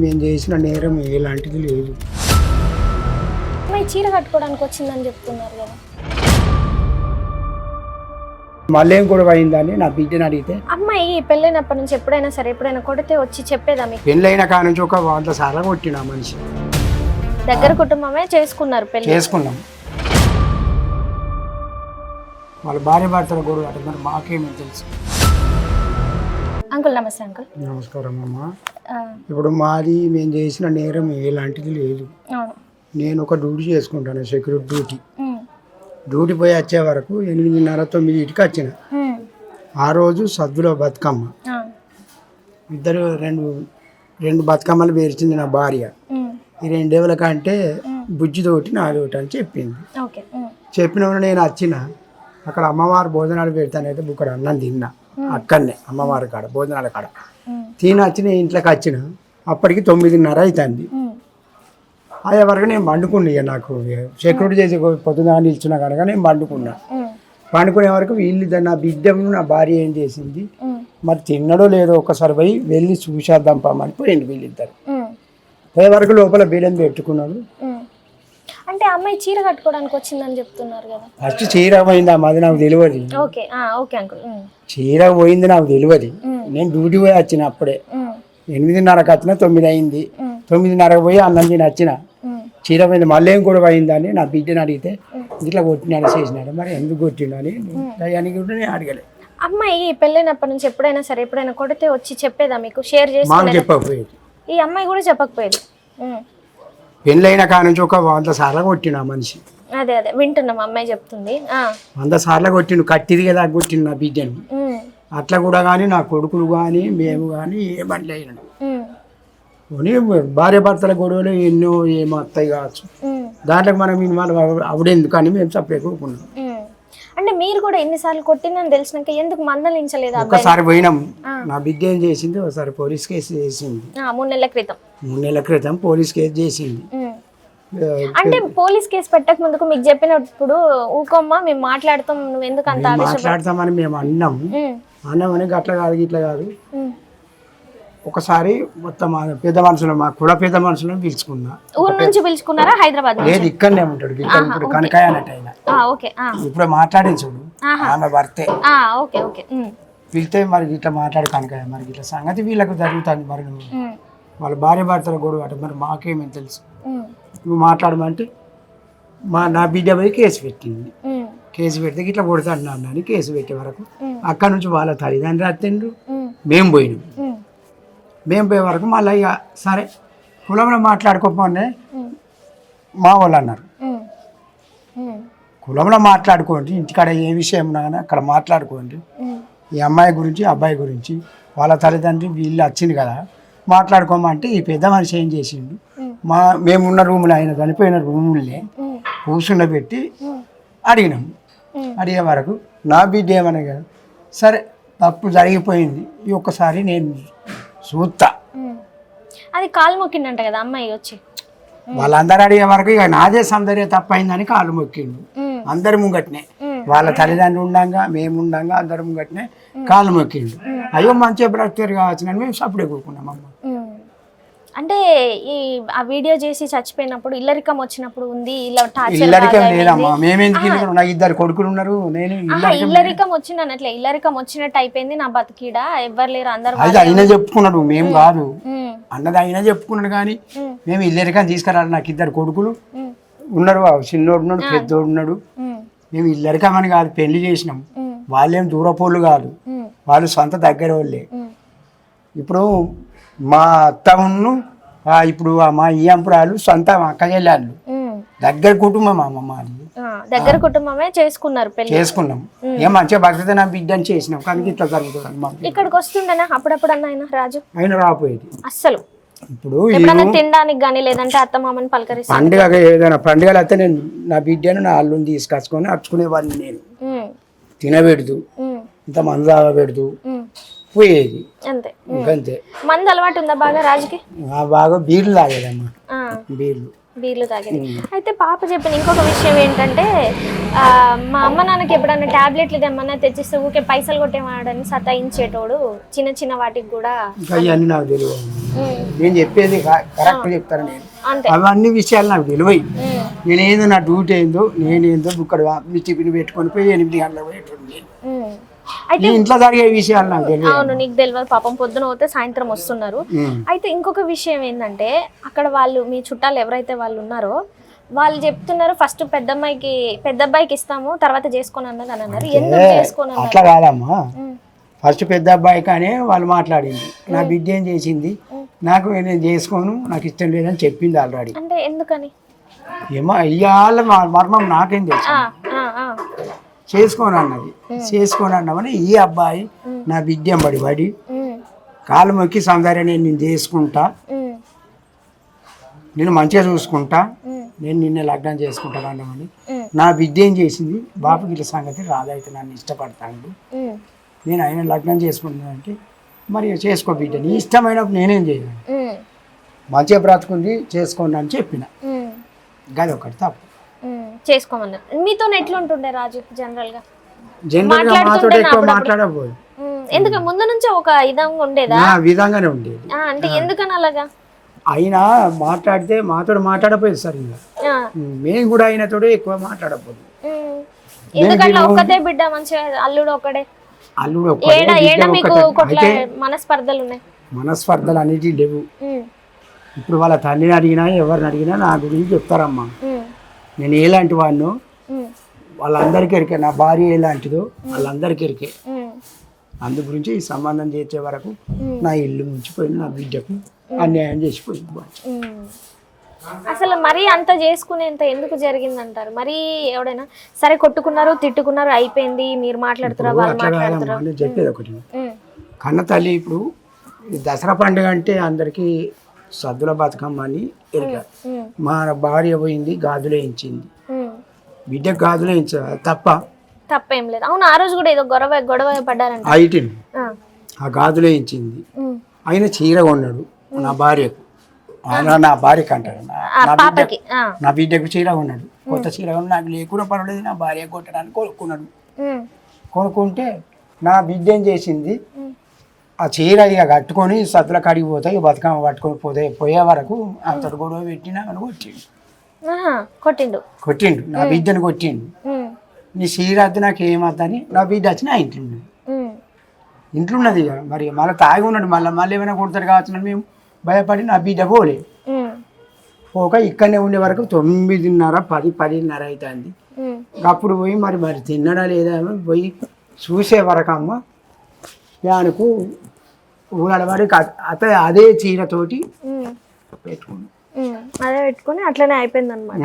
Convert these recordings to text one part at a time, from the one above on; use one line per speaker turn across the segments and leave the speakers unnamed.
మేము చేసిన నేరం ఎలాంటిది లేదు.
అమ్మాయి చీర కట్టుకోవడానికి వచ్చిందని చెప్తున్నారు కదా,
మళ్ళీ ఏం గొడవ అయిందని నా బిడ్డని అడిగితే,
అమ్మాయి పెళ్ళైనప్పటి నుంచి ఎప్పుడైనా సరే ఎప్పుడైనా కొడితే వచ్చి చెప్పేదా మీకు?
పెళ్ళైన కాడ నుంచి ఒక 100 సార్లు కొట్టిన మనిషి.
దగ్గర కుటుంబమే చేసుకున్నారు పెళ్ళి?
చేసుకున్నాం. వాళ్ళ భార్య భర్తల గొడవ అంటే మరి మాకేమో తెలుసు.
అంకుల్ నమస్తే. అంకుల్
నమస్కారం అమ్మ. ఇప్పుడు మాది మేము చేసిన నేరం ఎలాంటిది లేదు. నేను ఒక డ్యూటీ చేసుకుంటాను, సెక్యూరిటీ డ్యూటీ. డ్యూటీ పోయి వచ్చే వరకు 8:30-9 వచ్చిన. ఆ రోజు సద్దులో బతుకమ్మ, ఇద్దరు రెండు బతుకమ్మలు పేర్చింది నా భార్య. ఈ 2 ఏళ్ళ కంటే బుజ్జితోటి నాదోటి అని చెప్పింది. చెప్పినప్పుడు నేను వచ్చిన అక్కడ అమ్మవారు భోజనాలు పెడతానైతే బుక్కడ అన్నం తిన్నా. అక్కడనే అమ్మవారి కాడ భోజనాల కాడ తినొచ్చిన ఇంట్లోకి వచ్చిన అప్పటికి 9:30 అవుతుంది. అదే వరకు నేను పండుకున్నా. ఇక నాకు సెక్యూరిటీ చేసి పొద్దున నిల్చున్నా కనుక నేను పండుకున్నా. పండుకునే వరకు వీళ్ళు నా బిడ్డను నా భార్య ఏం చేసింది మరి తిన్నడో లేదో ఒకసారి పోయి వెళ్ళి చూసేద్దాం పామని పోయింది. వీళ్ళిద్దరు పోయే వరకు లోపల బీడం పెట్టుకున్నాడు.
అంటే అమ్మాయి చీర కట్టుకోవడానికి వచ్చిందని చెప్తున్నారు కదా.
ఫస్ట్ చీర పోయింది, అది నాకు తెలియదు. చీర పోయింది నాకు తెలియదు. నేను డ్యూటీ పోయి వచ్చిన అప్పుడే 8:30 వచ్చిన 9 అయింది. 9:30 పోయి అన్నం తిని వచ్చిన. చీర పోయింది, మళ్ళీ ఏం గొడవ అయిందని నా బిడ్డని అడిగితే ఇట్లా కొట్టినాడు చేసినాడు. మరి ఎందుకు కొట్టిండని దయానికి కూడా నేను అడగలే.
అమ్మాయి పెళ్ళైనప్పటి నుంచి ఎప్పుడైనా సరే ఎప్పుడైనా కొడితే వచ్చి చెప్పేదా మీకు? షేర్ చేసి
మాకు చెప్పకపోయేది.
ఈ అమ్మాయి కూడా చెప్పకపోయేది.
పెళ్ళైన కాడ నుంచి ఒక 100 సార్లు కొట్టిన మనిషి.
అదే అదే వింటున్నాం, అమ్మాయి చెప్తుంది.
100 సార్లు కొట్టిండు, కట్టిది కదా కొట్టిండు నా బిడ్డను. అట్లా కూడా కానీ నా కొడుకులు కానీ మేము కానీ ఏమట్లా అయినాడు. భార్య భర్తల గొడవలు ఎన్నో ఏమో వస్తాయి కావచ్చు. దాంట్లోకి మనం ఇన్వాల్వ్ అవడేందుకు అని మేము సపరేట్ కూకున్నాం.
అంటే మీరు కూడా ఎన్నిసార్లు కొట్టిందని తెలిసినాక ఎందుకు మందలించలేదు?
ఒకసారి పోయినాం. నా బిడ్డ ఏం చేసింది, ఒకసారి పోలీస్ కేసు చేసింది.
3 నెలల క్రితం
3 నెలల క్రితం పోలీస్ కేసు చేసింది.
అంటే పోలీస్ కేసు పెట్టక ముందుకు మీకు చెప్పినప్పుడు ఊకోమ్మా మేము మాట్లాడతాం, నువ్వు ఎందుకు అంత
మాట్లాడతామని మేము అన్నామని గట్ల కాదు ఇట్లా కాదు. ఒకసారి మొత్తం పెద్ద మనుషులు, మా కుల పెద్ద మనుషులను పిలుచుకున్నా.
ఊరు నుంచి పిలుచుకున్నారా? హైదరాబాద్
లేదు, ఇక్కడనే ఉంటాడు. ఇప్పుడు కనకాయ అన్నట్టు ఆయన ఇప్పుడు మాట్లాడింది చూడు, ఆమె భర్తే. పిలితే మరి ఇట్లా మాట్లాడు కనకాయ, మరి ఇట్లా సంగతి వీళ్ళకు జరుగుతుంది. మరి వాళ్ళ భార్య భర్తల గొడవ అంటే మరి మాకేమేమి తెలుసు. నువ్వు మాట్లాడమంటే నా బిడ్డ పోయి కేసు పెట్టింది. కేసు పెడితే ఇట్లా కొడతాడు అని కేసు పెట్టే వరకు అక్కడ నుంచి వాళ్ళ తల్లిదండ్రులు అత్తిండ్రు, మేము పోయినాం. మేము పోయే వరకు మళ్ళీ ఇక సరే కులంలో మాట్లాడుకోకపోతే మా వాళ్ళు అన్నారు, కులంలో మాట్లాడుకోండి, ఇంటికాడ ఏ విషయం ఉన్నా కానీ అక్కడ మాట్లాడుకోండి. ఈ అమ్మాయి గురించి అబ్బాయి గురించి వాళ్ళ తల్లిదండ్రులు వీళ్ళు వచ్చింది కదా మాట్లాడుకోమంటే ఈ పెద్ద మనిషి ఏం చేసిండు, మేమున్న రూములు ఆయన చనిపోయిన రూముల్నే కూర్చుండబెట్టి అడిగినాం. అడిగే వరకు నా బిడ్డ ఏమన్నా కదా సరే తప్పు జరిగిపోయింది, ఈ ఒక్కసారి నేను చూస్తా.
అది కాలు మొక్కిండంట కదా అమ్మాయి వచ్చి.
వాళ్ళందరూ అడిగే వరకు ఇక నాదే సౌందర్య తప్పైందని కాలు మొక్కిండు. అందరి ముంగట్నే, వాళ్ళ తల్లిదండ్రులు ఉండంగా మేము ఉండంగా అందరి ముంగట్నే కాలు మొక్కిండు. అయ్యో మంచిగా బ్రతికారు కావచ్చు అని మేము సప్పుడే కూకున్నాం. అమ్మ
అంటే ఆ వీడియో చేసి చచ్చిపోయినప్పుడు ఇల్లరికం వచ్చినప్పుడు ఉంది,
ఇల్లరికం లేదమ్మా. మేమేందుకు, నాకు 2 కొడుకులు ఉన్నారు. నేను
ఇల్లరికం వచ్చింది అన్నట్లే, ఇల్లరికం వచ్చినట్టు అయిపోయింది నా బతికిడా, ఎవ్వరు లేరు అందరు.
అది అయినా చెప్పుకున్నాడు, మేము కాదు అన్నది అయినా చెప్పుకున్నాడు. కానీ మేము ఇల్లరికం తీసుకురాలి. నాకు 2 కొడుకులు ఉన్నారు, చిన్నోడు ఉన్నాడు, పెద్దోడు ఉన్నాడు. మేము ఇల్లరికం అని కాదు పెళ్లి చేసినాం. వాళ్ళేం దూరపోళ్ళు కాదు, వాళ్ళు సొంత దగ్గర వాళ్ళే. ఇప్పుడు మా అత్తను ఇప్పుడు మా ఇయ్యంపురాలు సొంత అక్క చెల్లెళ్ళు, దగ్గర కుటుంబం. అమ్మ
దగ్గర కుటుంబమే చేసుకున్నారు, చేసుకున్నాం.
ఏం మంచిగా భద్రత నా బిడ్డని చేసినాం. కానీ ఇట్లా జరుగుతుంది.
ఇక్కడికి వస్తుండేనా అప్పుడప్పుడు ఆయన రాజు?
ఆయన రాపోయేది అస్సలు. ఇప్పుడు
తినడానికి కానీ లేదంటే అత్త మామని పలకరిస్తాను.
పండుగ ఏదైనా పండుగలు అయితే నేను నా బిడ్డను నా అల్లుని తీసుకొచ్చుకొని అర్చుకునేవాడిని. నేను తినబెడుతూ ఇంత మందు తాగబెడుతూ పోయేది అంతే. ఇంకంతే.
మందు అలవాటు ఉందా బాగా రాజుకి?
బాగా బీర్లు తాగేదమ్మా,
బీర్లు తాగేది. అయితే పాప చెప్పిన ఇంకొక విషయం ఏంటంటే మా అమ్మ నాన్నకి ఎప్పుడన్నా టాబ్లెట్లు తెమ్మన్నా తెచ్చిస్తే ఊకే పైసలు కొట్టేవాడని సతాయించేటోడు, చిన్న చిన్న వాటికి కూడా.
అవన్నీ నాకు తెలియదు. నేను చెప్పేది కరెక్ట్ చెప్తాను నేను.
అంతే.
అవన్నీ విషయాలు నాకు తెలివై.
ఉమ్,
నేనేందో నా డ్యూటీ ఏందో నేనేందో ఇక్కడ మీ టిఫిన్ పెట్టుకొని పోయి 8 గంటలకు పోయేటోడిని.
ఉమ్. అయితే
ఈ ఇంట్లో జరిగే విషయాలు నాకు తెలియదు.
అవును, నీకు తెలియదు పాపం, పొద్దున పోతే సాయంత్రం వస్తున్నారు. అయితే ఇంకొక విషయం ఏంటంటే అక్కడ వాళ్ళు మీ చుట్టాలు ఎవరైతే వాళ్ళు ఉన్నారో వాళ్ళు చెప్తున్నారు ఫస్ట్ పెద్ద అబ్బాయికి ఇస్తాము తర్వాత చేసుకొని అన్నది అని అన్నారు. ఎందుకు చేసుకొని అన్నారు?
అట్లా కాదమ్మా, ఫస్ట్ పెద్ద అబ్బాయి కానీ వాళ్ళు మాట్లాడింది. నా బిడ్డ ఏం చేసింది, నాకు నేను చేసుకోను, నాకు ఇష్టం లేదని చెప్పింది ఆల్రెడీ.
అంటే ఎందుకని?
ఏమో ఇవాళ మర్మం నాకేం తెలుసు. చేసుకోను అన్నది. చేసుకోను అన్నామని ఈ అబ్బాయి నా బిడ్డ పడి కాలు మొక్కి సౌందర్య నేను చేసుకుంటా, నేను మంచిగా చూసుకుంటా, నేను నిన్నే లగ్నం చేసుకుంటాను అన్నామని నా బిడ్డ ఏం చేసింది, బాపుకి ఇట్లా సంగతి రాదైతే నన్ను ఇష్టపడతాడు, నేను ఆయన లగ్నం చేసుకుంటానంటే మరి చేసుకో బిడ్డ, నీ ఇష్టమైనప్పుడు నేనేం చేయను, మంచిగా బ్రతుకుంది చేసుకోండి అని చెప్పిన. గది ఒకటి తప్పు.
చేసుకోమన్నారు. మీతో ఎట్లుంటుండే రాజు జనరల్ గా?
మాతో ఎక్కువ మాట్లాడబోదు.
ఎందుకు ముందు నుంచి ఒక విధంగా ఉండేదా?
విధంగానే ఉండేది.
అంటే ఎందుకని అలాగా?
అయినా మాట్లాడితే మాతో మాట్లాడపోయేది సార్. ఇంకా మేము కూడా ఆయనతో ఎక్కువ మాట్లాడపోదు.
ఎందుకంటే ఒక్కతే బిడ్డ, మంచిగా అల్లుడు ఒకడే.
అల్లుడు
మనస్పర్ధలు ఉన్నాయి?
మనస్పర్ధలు అనేటివి లేవు. ఇప్పుడు వాళ్ళ తల్లిని అడిగినా ఎవరిని అడిగినా నా గురించి చెప్తారమ్మా. నేను ఎలాంటి వాడినో వాళ్ళందరికీ ఎరికే, నా భార్య ఎలాంటిదో వాళ్ళందరికీ ఎరికే. అందు గురించి ఈ సంబంధం చేసే వరకు నా ఇల్లు ముంచిపోయింది, నా బిడ్డకు అన్యాయం చేసిపోయింది.
అసలు మరీ అంత చేసుకునేంత ఎందుకు జరిగింది అంటారు? మరి ఎవడైనా సరే కొట్టుకున్నారు తిట్టుకున్నారు అయిపోయింది, మీరు మాట్లాడుతున్నారు వాళ్ళు మాట్లాడుతున్నారు.
చెప్పేది ఒకటి, కన్న తల్లి ఇప్పుడు దసరా పండుగ అంటే అందరికీ సద్దుల బతుకమ్మ అని ఎరిక. మా భార్య పోయింది గాజులు వేయించింది, బిడ్డకు గాజులు వేయించారు,
తప్పేం లేదు. అవును, ఆ రోజు కూడా ఏదో గొడవ పడ్డారంట.
అయిటిని ఆ గాజులు వేయించింది. ఆయన చీర కొన్నాడు నా భార్యకు, నా భార్యకు అంటారు, నా బిడ్డకు చీర కొన్నాడు, కొత్త చీర కొన్నాడు. నాకు లేకుండా పర్వాలేదు, నా భార్య కొట్టడానికి కొనుక్కున్నాడు. కొనుక్కుంటే నా బిడ్డ ఏం చేసింది, ఆ చీర ఇక కట్టుకొని సద్దుల కాడికి పోతాయి, బతుకమ్మ పట్టుకొని పోయే వరకు అంతటి గొడవ పెట్టినా అని కొట్టిండు నా బిడ్డను కొట్టిండు. నీ చీర వద్దు నాకు ఏమద్దని నా బిడ్డ వచ్చి నా ఇంట్లో ఉన్నది. ఇంట్లో ఉన్నది ఇక మరి మళ్ళీ తాగి ఉన్నాడు, మళ్ళీ ఏమైనా కొడతారు కావచ్చు మేము భయపడి నా బిడ్డ పోలే. పోక ఇక్కడనే ఉండే వరకు 9:30, 10:10:30 అవుతుంది. అప్పుడు పోయి మరి తిన్నడా లేదా పోయి చూసే వరకు అమ్మ దానికి ఊరడబడి అదే చీరతోటి
పెట్టుకుని అట్లనే అయిపోయింది అనమాట.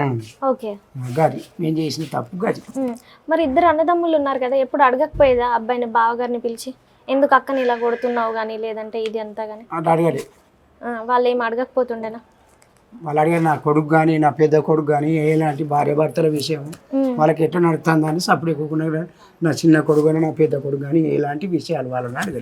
ఓకే,
గది నేను చేసిన తప్పు గది.
మరి ఇద్దరు అన్నదమ్ములు ఉన్నారు కదా, ఎప్పుడు అడగకపోయేదా అబ్బాయిని బావగారిని పిలిచి ఎందుకు అక్కని ఇలా కొడుతున్నావు కానీ లేదంటే ఇది అంతా కానీ?
అట్లా అడగలే.
వాళ్ళు ఏం అడగకపోతుండేనా?
వాళ్ళు అడిగారు నా కొడుకు కానీ నా పెద్ద కొడుకు కానీ ఎలాంటి భార్య భర్తల విషయం వాళ్ళకి ఎట్లా నడుస్తుందని సప్పుడు ఎక్కువ, నా చిన్న కొడుకు కానీ నా పెద్ద కొడుకు కానీ ఎలాంటి విషయాలు వాళ్ళని అడగలేదు.